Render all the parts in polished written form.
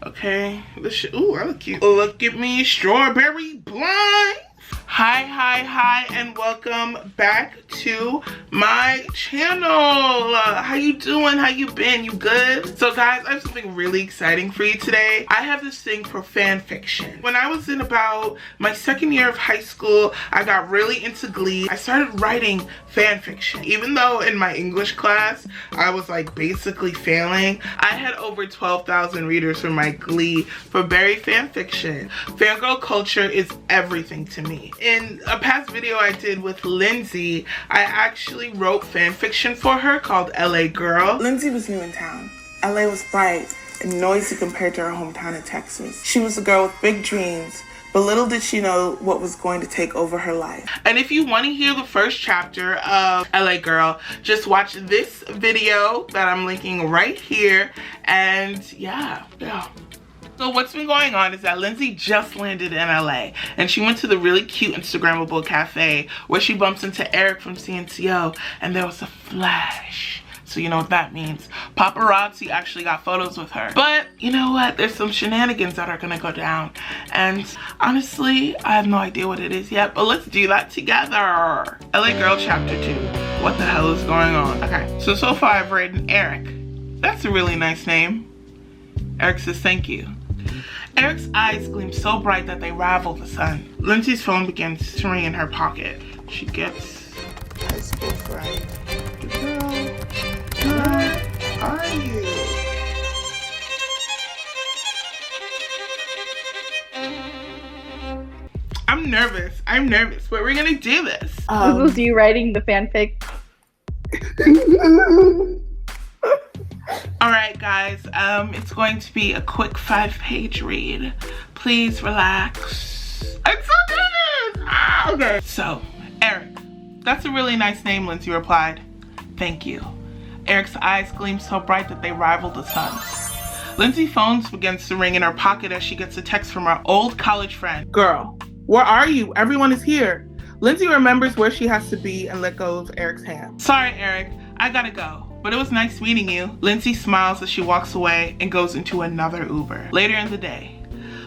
Okay. Ooh, I look cute. Look at me, strawberry blind. Hi, and welcome back to my channel. How you doing? How you been? You good? So guys, I have something really exciting for you today. I have this thing for fan fiction. When I was in about my second year of high school, I got really into Glee. I started writing fan fiction. Even though in my English class, I was like basically failing, I had over 12,000 readers for my Glee for Berry fan fiction. Fangirl culture is everything to me. In a past video I did with Lindsay, I actually wrote fan fiction for her called LA Girl. Lindsay was new in town. LA was bright and noisy compared to her hometown in Texas. She was a girl with big dreams, but little did she know what was going to take over her life. And if you want to hear the first chapter of LA Girl, just watch this video that I'm linking right here. And yeah. So what's been going on is that Lindsay just landed in LA and she went to the really cute Instagrammable cafe where she bumps into Eric from CNCO, and there was a flash. So you know what that means. Paparazzi actually got photos with her. But you know what? There's some shenanigans that are gonna go down. And honestly, I have no idea what it is yet, but let's do that together. LA Girl Chapter 2. What the hell is going on? Okay, so far I've written Eric. That's a really nice name. Eric says thank you. Eric's eyes gleam so bright that they rival the sun. Lindsay's phone begins to ring in her pocket. She gets high school friend. Girl, where are you? I'm nervous, but we're gonna do this. This was you writing the fanfic. Alright guys, it's going to be a quick 5-page read. Please relax. I'm so nervous! Okay. So, Eric. That's a really nice name, Lindsay replied. Thank you. Eric's eyes gleam so bright that they rival the sun's. Lindsay's phone begins to ring in her pocket as she gets a text from her old college friend. Girl, where are you? Everyone is here. Lindsay remembers where she has to be and let go of Eric's hand. Sorry, Eric. I gotta go. But it was nice meeting you. Lindsay smiles as she walks away and goes into another Uber. Later in the day,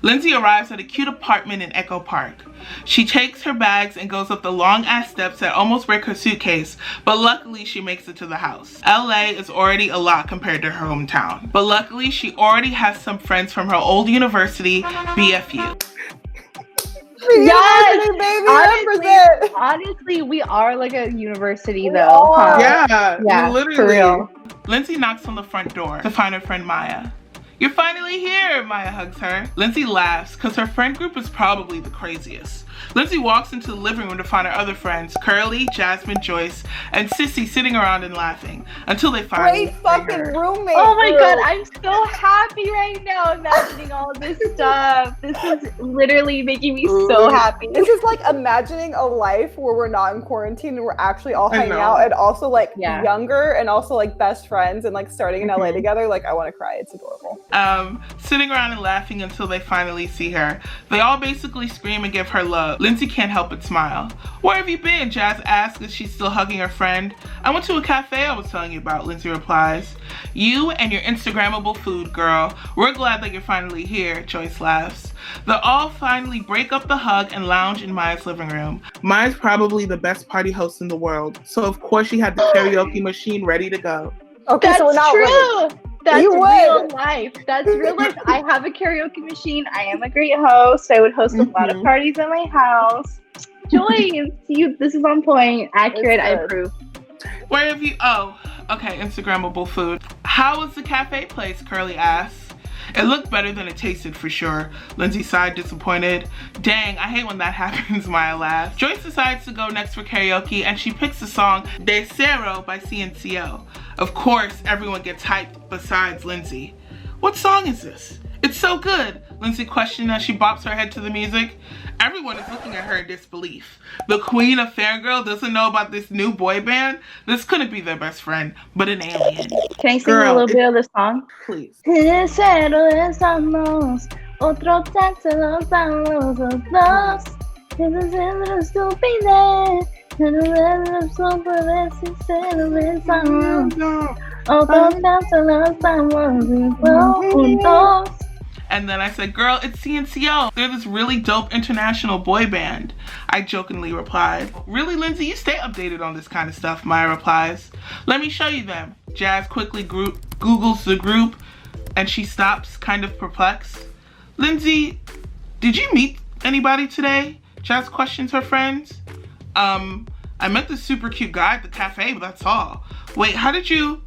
Lindsay arrives at a cute apartment in Echo Park. She takes her bags and goes up the long ass steps that almost break her suitcase, but luckily she makes it to the house. LA is already a lot compared to her hometown, but luckily she already has some friends from her old university, BFU. Yes, baby, honestly, we are like a university though. Huh? Yeah, literally. For real. Lindsay knocks on the front door to find her friend Maya. You're finally here, Maya hugs her. Lindsay laughs because her friend group is probably the craziest. Lindsay walks into the living room to find her other friends, Curly, Jasmine, Joyce, and Sissy sitting around and laughing until they finally Great fucking roommate. Oh my god, I'm so happy right now imagining all this stuff. This is literally making me so happy. This is like imagining a life where we're not in quarantine and we're actually all hanging out and also like younger and also like best friends and like starting in LA together. Like I want to cry. It's adorable. Sitting around and laughing until they finally see her. They all basically scream and give her love. Lindsay can't help but smile. Where have you been? Jazz asks as she's still hugging her friend. I went to a cafe I was telling you about, Lindsay replies. You and your Instagrammable food, girl. We're glad that you're finally here, Joyce laughs. They all finally break up the hug and lounge in Maya's living room. Maya's probably the best party host in the world, so of course she had the karaoke machine ready to go. Okay, that's so now true. That's real life. That's real life. I have a karaoke machine. I am a great host. I would host a lot of parties at my house. Joyce, this is on point. Accurate. I approve. Where have you? Oh, okay. Instagrammable food. How was the cafe place? Curly asks. It looked better than it tasted for sure. Lindsay sighed, disappointed. Dang, I hate when that happens, Maya laughs. Joyce decides to go next for karaoke and she picks the song De Cero by CNCO. Of course, everyone gets hyped besides Lindsay. What song is this? It's so good, Lindsay questioned as she bops her head to the music. Everyone is looking at her in disbelief. The queen of Fangirl doesn't know about this new boy band? This couldn't be their best friend, but an alien. Can I sing a little bit of the song? Please. Otro tanto nos damos los dos. And then I said, girl, it's CNCO. They're this really dope international boy band. I jokingly replied. Really, Lindsay, you stay updated on this kind of stuff, Maya replies. Let me show you them. Jazz quickly Googles the group and she stops, kind of perplexed. Lindsay, did you meet anybody today? Jazz questions her friends. I met this super cute guy at the cafe, but that's all. Wait, how did you...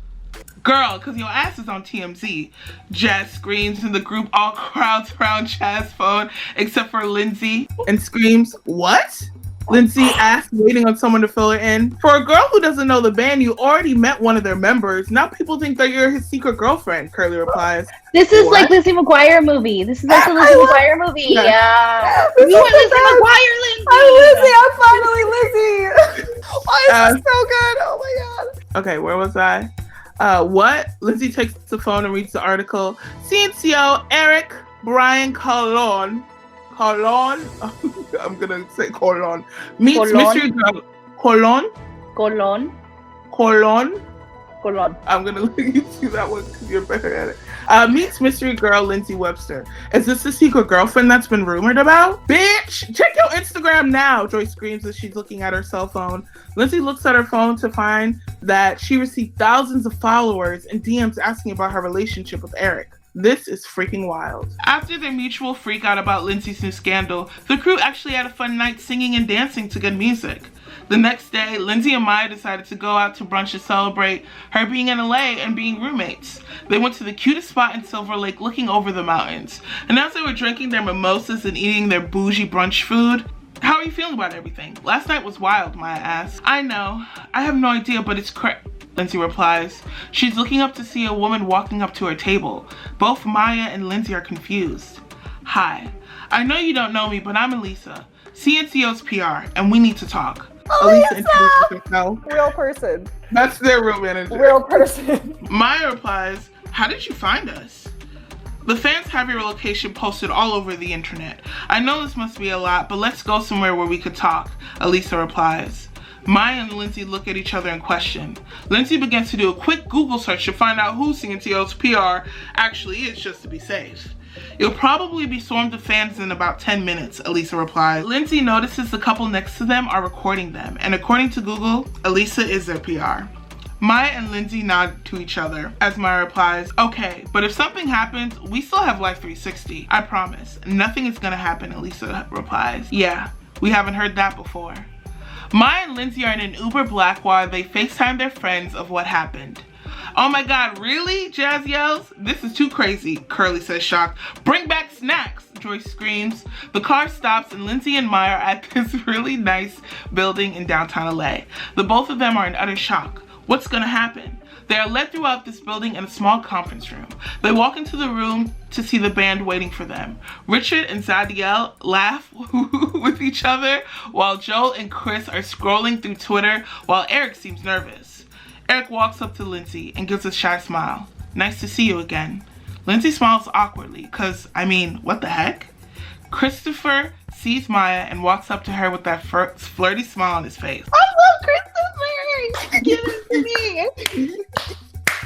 Girl, because your ass is on TMZ. Jazz screams and the group all crowds around Jazz's phone except for Lindsay and screams, what? Lindsay asks, waiting on someone to fill it in. For a girl who doesn't know the band, you already met one of their members. Now people think that you're his secret girlfriend, Curly replies. This is like Lizzie McGuire movie. This is like the Lizzie McGuire movie. Yeah. You are Lizzie McGuire, Lindsay. I'm finally Lizzie. Why is this so good? Oh my god. Okay, where was I? What? Lindsay takes the phone and reads the article. CNCO Eric Brian Colon. I'm gonna say Colon. Meets mystery girl. Colon. I'm gonna let you do that one because you're better at it. Meets mystery girl Lindsay Webster. Is this the secret girlfriend that's been rumored about? Bitch, check your Instagram now, Joyce screams as she's looking at her cell phone. Lindsay looks at her phone to find that she received thousands of followers and DMs asking about her relationship with Eric. This is freaking wild. After their mutual freak out about Lindsay's new scandal, the crew actually had a fun night singing and dancing to good music. The next day, Lindsay and Maya decided to go out to brunch to celebrate her being in LA and being roommates. They went to the cutest spot in Silver Lake looking over the mountains. And as they were drinking their mimosas and eating their bougie brunch food, how are you feeling about everything? Last night was wild, Maya asked. I know. I have no idea, but it's Lindsay replies. She's looking up to see a woman walking up to her table. Both Maya and Lindsay are confused. Hi. I know you don't know me, but I'm Elisa, CNCO's PR, and we need to talk. Elisa introduces herself. Real person. That's their real manager. Real person. Maya replies, how did you find us? The fans have your location posted all over the internet. I know this must be a lot, but let's go somewhere where we could talk, Elisa replies. Maya and Lindsay look at each other in question. Lindsay begins to do a quick Google search to find out who CNCO's PR actually is, just to be safe. You'll probably be swarmed with fans in about 10 minutes, Elisa replies. Lindsay notices the couple next to them are recording them, and according to Google, Elisa is their PR. Maya and Lindsay nod to each other as Maya replies, okay, but if something happens, we still have Life 360. I promise. Nothing is gonna happen, Elisa replies. Yeah, we haven't heard that before. Maya and Lindsay are in an Uber Black while they FaceTime their friends of what happened. Oh my god, really? Jazz yells. This is too crazy, Curly says shocked. Bring back snacks, Joyce screams. The car stops and Lindsay and Maya are at this really nice building in downtown LA. The both of them are in utter shock. What's gonna happen? They are led throughout this building in a small conference room. They walk into the room to see the band waiting for them. Richard and Zadiel laugh with each other while Joel and Chris are scrolling through Twitter while Eric seems nervous. Eric walks up to Lindsay and gives a shy smile. Nice to see you again. Lindsay smiles awkwardly because, I mean, what the heck? Christopher sees Maya and walks up to her with that flirty smile on his face. I love Christopher! Give it to me!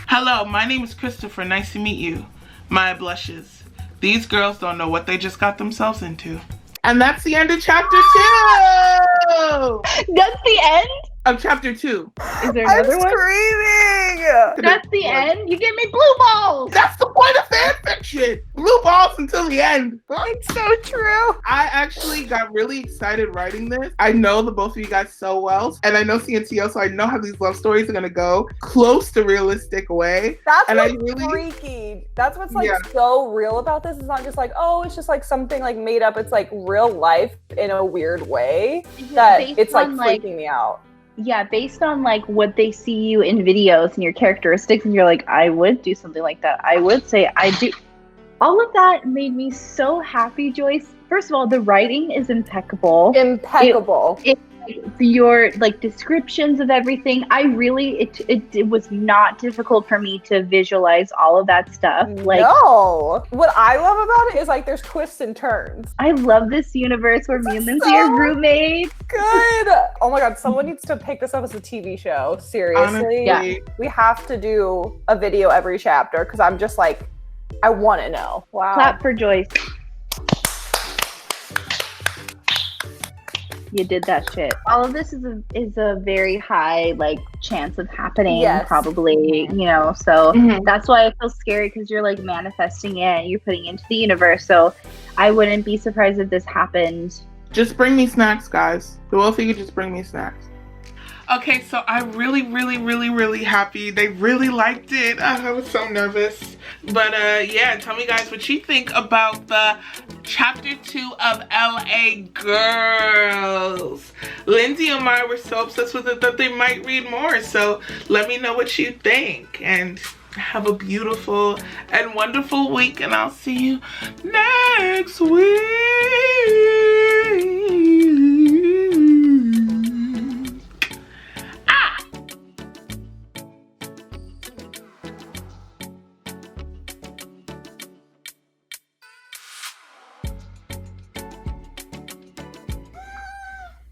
Hello, my name is Christopher. Nice to meet you. Maya blushes. These girls don't know what they just got themselves into. And that's the end of chapter 2! That's the end? Of chapter 2. Is there another one? I'm screaming! That's the end? You give me blue balls! That's the point of fanfiction! Blue balls until the end. It's so true. I actually got really excited writing this. I know the both of you guys so well, and I know CNCO, so I know how these love stories are gonna go close to realistic way. That's what's freaky. That's what's like so real about this. It's not just like, oh, it's just like something like made up. It's like real life in a weird way that it's like freaking me out. Yeah, based on like what they see you in videos and your characteristics, and you're like, I would do something like that. I would say I do. All of that made me so happy, Joyce. First of all, the writing is impeccable. Impeccable. Your like descriptions of everything, it was not difficult for me to visualize all of that stuff. Like, no, what I love about it is like there's twists and turns. I love this universe where me and Lindsay are roommates. Good. Oh my god, someone needs to pick this up as a TV show. Seriously. Honestly. Yeah. We have to do a video every chapter because I'm just like I want to know. Wow. Clap for Joyce. You did that shit. All of this is a very high like chance of happening, probably, you know. So that's why it feels scary, because you're like manifesting it, you're putting it into the universe. So I wouldn't be surprised if this happened. Just bring me snacks, guys. The both of you just bring me snacks. Okay, so I'm really happy. They really liked it. I was so nervous. But yeah, tell me guys what you think about the chapter 2 of LA Girls. Lindsay and Maya were so obsessed with it that they might read more. So let me know what you think. And have a beautiful and wonderful week. And I'll see you next week.